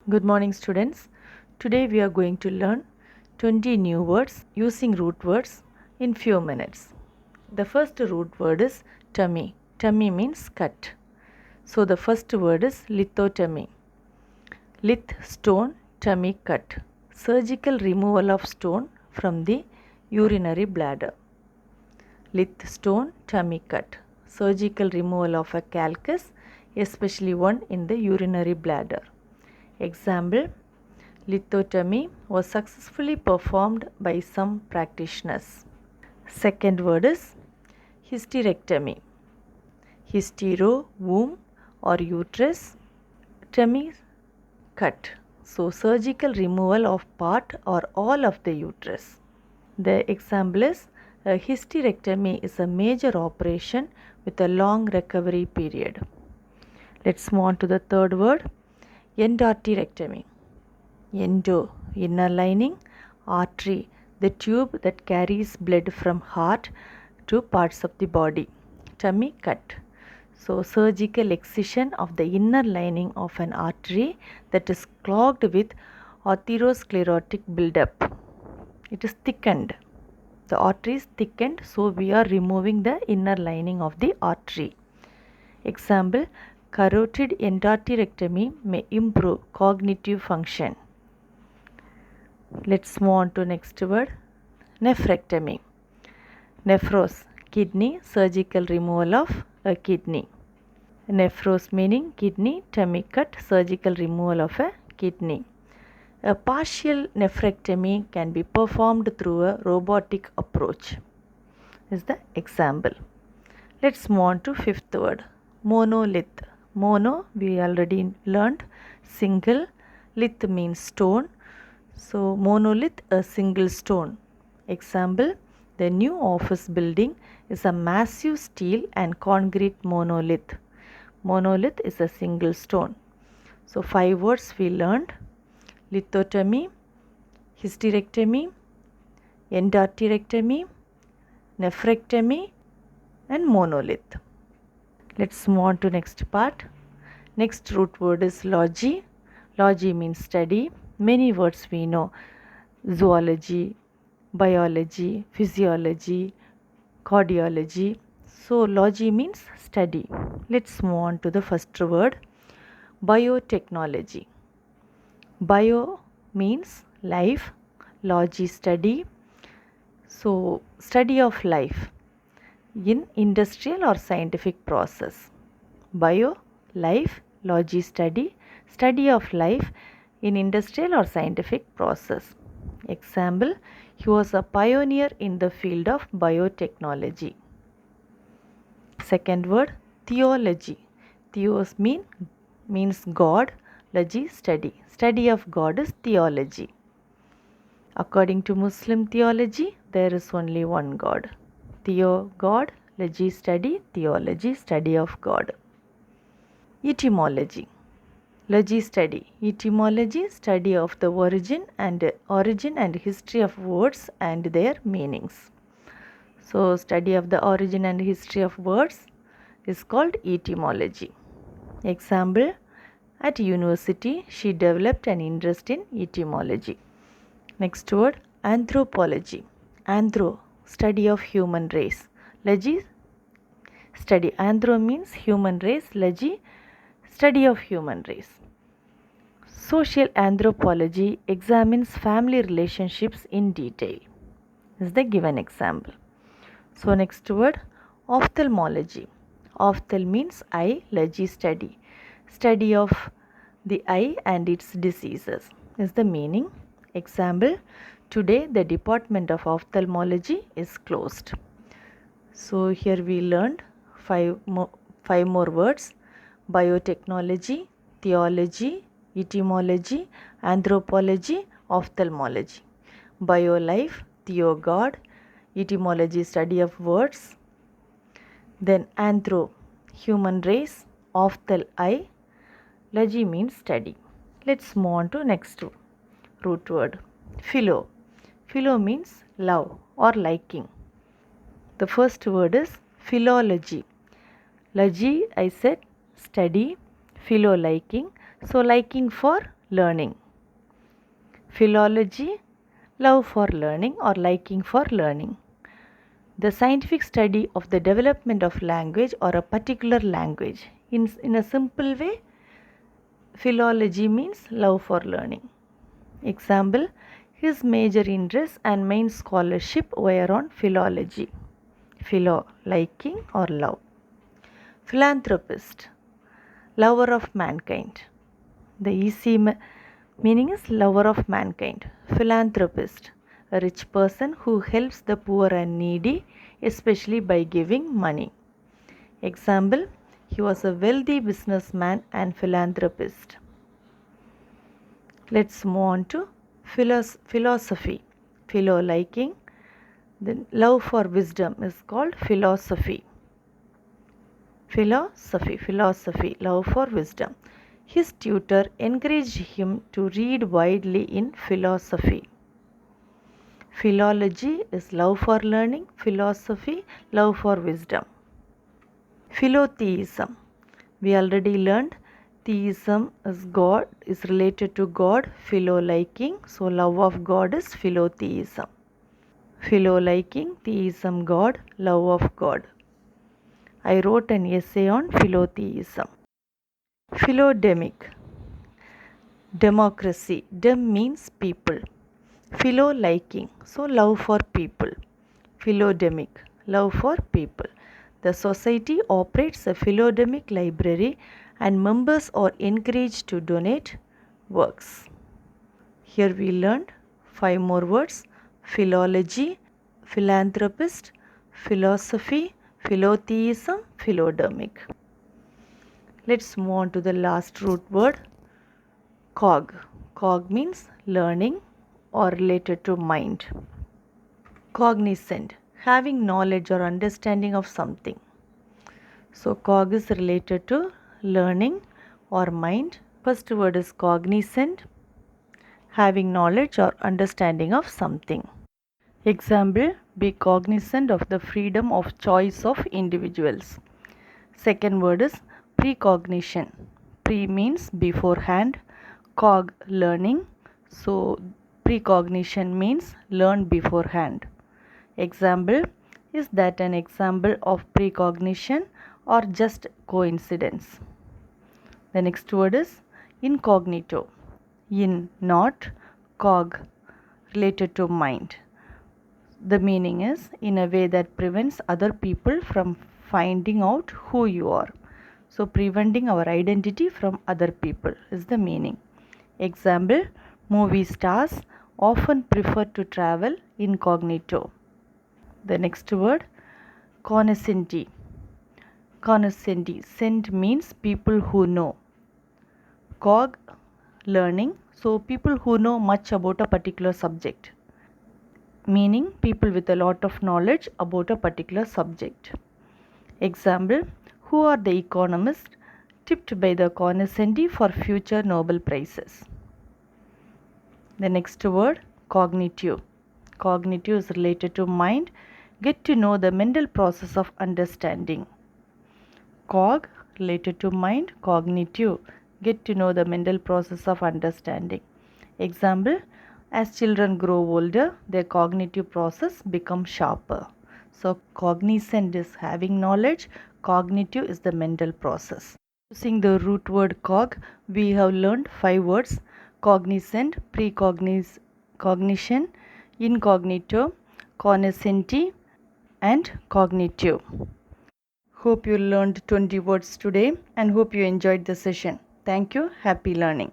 Good morning, students. Today we are going to learn 20 new words using root words in few minutes. The first root word is tomy. Tomy means cut. So the first word is lithotomy. Lith, stone, tomy, cut. Surgical removal of stone from the urinary bladder. Lith, stone, tomy, cut. Surgical removal of a calcus, especially one in the urinary bladder. Example: lithotomy was successfully performed by some practitioners. Second word is hysterectomy. Hystero, womb or uterus. Tomy, cut. So surgical removal of part or all of the uterus. The example is a hysterectomy is a major operation with a long recovery period. Let's move on to the third word, endarterectomy. Endo, inner lining, artery, the tube that carries blood from heart to parts of the body. Tomy, cut. So surgical excision of the inner lining of an artery that is clogged with atherosclerotic buildup. It is thickened. The artery is thickened, so we are removing the inner lining of the artery. Example: carotid endarterectomy may improve cognitive function. Let's move on to next word, nephrectomy. Nephros, kidney, surgical removal of a kidney. Nephros meaning kidney, tomy, cut, surgical removal of a kidney. A partial nephrectomy can be performed through a robotic approach. Is the example. Let's move on to fifth word, monolith. Mono, we already learned, single. Lith means stone. So monolith, a single stone. Example: the new office building is a massive steel and concrete monolith. Monolith is a single stone. So 5 words we learned: lithotomy, hysterectomy, endarterectomy, nephrectomy and monolith. Let's move on to next part. Next root word is logy. Logy means study. Many words we know: zoology, biology, physiology, cardiology. So logy means study. Let's move on to the first word, biotechnology. Bio means life, logy study. So study of life in industrial or scientific process. Bio, life, logy study, study of life in industrial or scientific process. Example: he was a pioneer in the field of biotechnology. Second word, theology. Theos means God, logy study. Study of God is theology. According to Muslim theology, there is only one God. Theo, God, logy study, theology, study of God. Etymology. Logy study. Etymology, study of the origin and history of words and their meanings. So study of the origin and history of words is called etymology. Example: at university she developed an interest in etymology. Next word, anthropology. Anthro, study of human race. Logy, study. Anthro means human race, logy, study of human race. Social anthropology examines family relationships in detail. This is the given example. So next word, ophthalmology. Opthal means eye, logy study. Study of the eye and its diseases is the meaning. Example: today the department of ophthalmology is closed. So here we learned five more words: biotechnology, theology, etymology, anthropology, ophthalmology. Bio, life, theo, God, etymology, study of words, then anthro, human race, ophthal, eye, logy means study. Let's move on to next root word, philo. Philo means love or liking. The first word is philology. Logy, I said study, philo, liking. So liking for learning. Philology, love for learning or liking for learning. The scientific study of the development of language or a particular language. In a simple way, philology means love for learning. Example, his major interests and main scholarship were on philology. Philo, liking or love. Philanthropist, lover of mankind. The easy meaning is lover of mankind. Philanthropist, a rich person who helps the poor and needy, especially by giving money. Example, he was a wealthy businessman and philanthropist. Let's move on to philosophy. Philo, liking. The love for wisdom is called philosophy. Philosophy, love for wisdom. His tutor encouraged him to read widely in philosophy. Philology is love for learning, philosophy, love for wisdom. Philotheism. We already learned theism is God, is related to God, philo liking, so love of God is philotheism. Philo liking, theism God, love of God. I wrote an essay on philotheism. Philodemic. Democracy. Dem means people. Philo liking, so love for people. Philodemic, love for people. The society operates a philodemic library and members are encouraged to donate works. Here we learned 5 more words: philology, philanthropist, philosophy, philotheism, philodemic. Let's move on to the last root word, cog. Cog means learning or related to mind. Cognizant, having knowledge or understanding of something. So cog is related to learning or mind. First word is cognizant, having knowledge or understanding of something. Example, be cognizant of the freedom of choice of individuals. Second word is precognition. Pre means beforehand, cog learning. So precognition means learn beforehand. Example, is that an example of precognition or just coincidence? The next word is incognito. In, not, cog, related to mind. The meaning is in a way that prevents other people from finding out who you are. So preventing our identity from other people is the meaning. Example, movie stars often prefer to travel incognito. The next word, cognoscenti. Cognoscenti. Cent means people who know. Cog, learning. So people who know much about a particular subject. Meaning people with a lot of knowledge about a particular subject. Example, who are the economists tipped by the cognoscenti for future Nobel Prizes? The next word, cognitive. Cognitive is related to mind. Get to know the mental process of understanding. Cog, related to mind. Cognitive, get to know the mental process of understanding. Example, as children grow older, their cognitive process becomes sharper. So cognizant is having knowledge, cognitive is the mental process. Using the root word cog, we have learned 5 words: cognizant, precognition, incognito, cognoscenti, and cognitive. Hope you learned 20 words today and hope you enjoyed the session. Thank you. Happy learning.